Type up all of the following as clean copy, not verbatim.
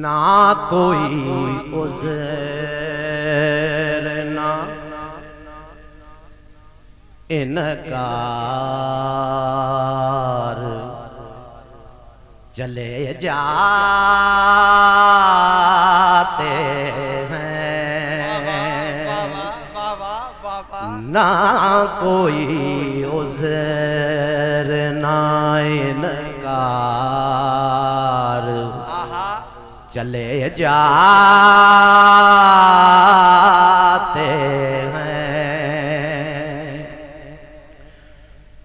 ना कोई उज़र ना इनकार, चले जाते हैं। ना कोई उज़र ना इनकार, चले जाते हैं।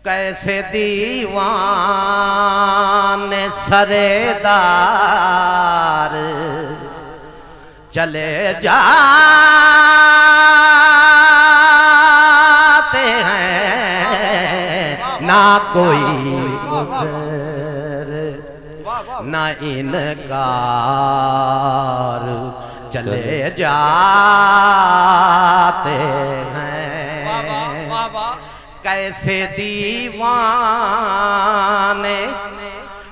कैसे दीवाने सरेदार, चले जाते हैं। ना कोई ना इनकार, चले जाते हैं। कैसे दीवाने,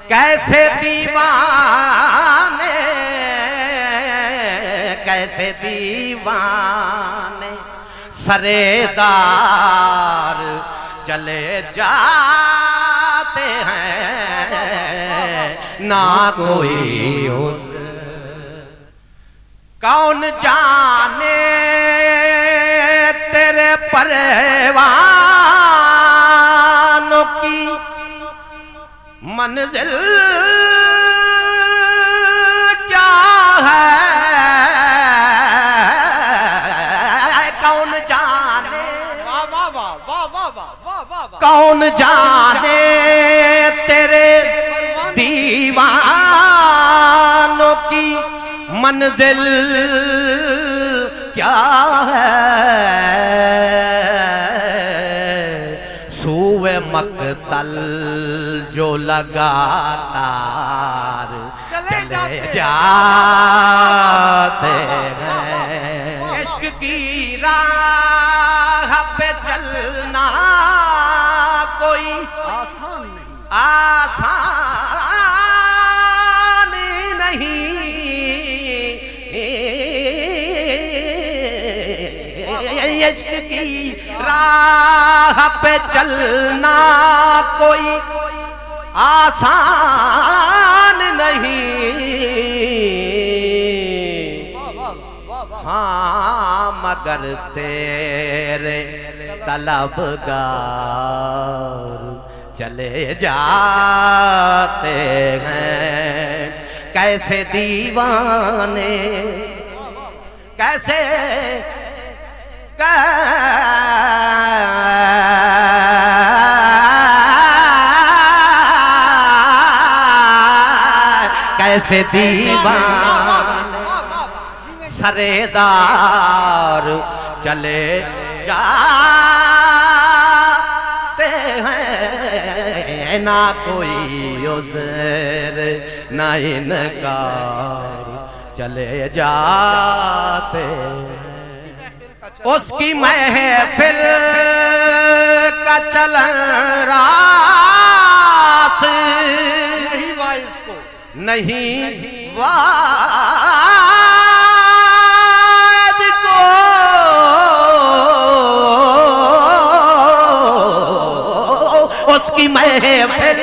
कैसे दीवाने, कैसे दीवाने सरेदार, चले जाते हैं। ना कोई कौन जाने तेरे परवानों की मंजिल क्या है। कौन जाने, कौन जाने तेरे दीवानों की मंजिल क्या है। सूए मक्तल जो लगातार, चले जाते हैं। इश्क की राह पे चलना कोई आसान नहीं, आसान नहीं। इश्क की राह पे चलना कोई आसान नहीं। हाँ मगर तेरे तलबगार, चले जाते हैं। कैसे दीवाने, कैसे कैसे दीवाने सरेदार, चले जाते हैं। ना कोई उज़र ना इनकार, चले जाते। उसकी महफिल का चलन रास नहीं वाद को, उसकी महफिल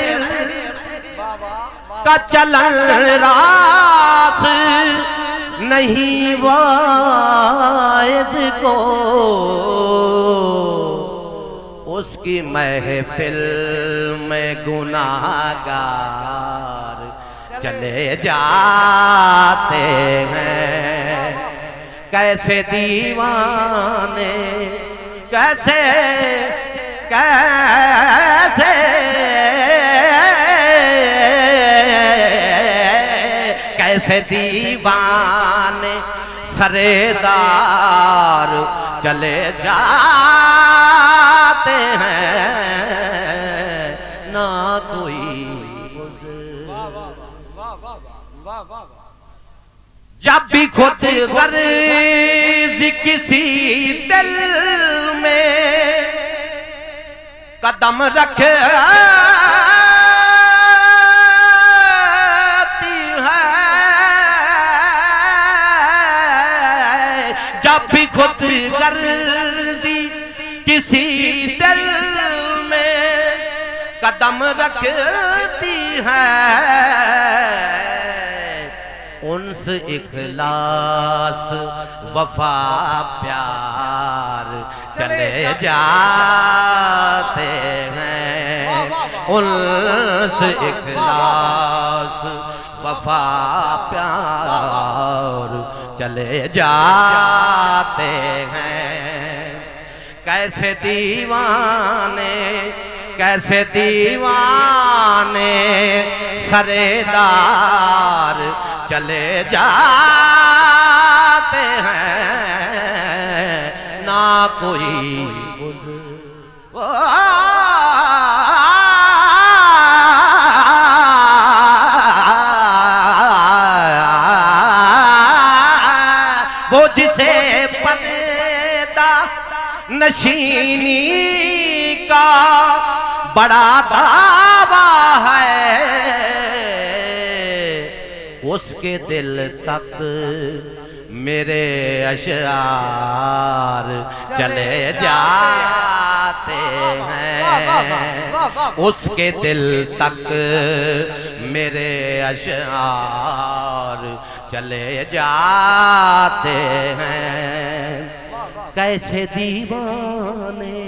का चलन रास नहीं वाइज को। उसकी महफिल में गुनाहगार चले जाते हैं। कैसे दीवाने कैसे कैसे कैसे दीवाने सरेदार चले जाते हैं। ना कोई जब भी खुद गर्ज किसी दिल में कदम रखे जब भी खुद गर्जी किसी दिल में कदम रखती है, उनसे इखलास वफा प्यार चले जाते हैं। उनसे इखलास वफा प्यार चले जाते हैं। कैसे दीवाने सरेदार चले जाते हैं। ना कोई वो जिसे पर्दा नशीनी का बड़ा दावा है, उसके दिल तक मेरे अशआर चले जाते हैं। उसके दिल तक मेरे अशआर चले जाते हैं। कैसे दीवाने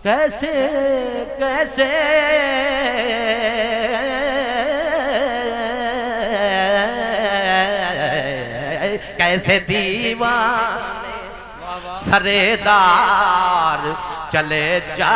कैसे कैसे कैसे दीवाने, सरेदार चले जा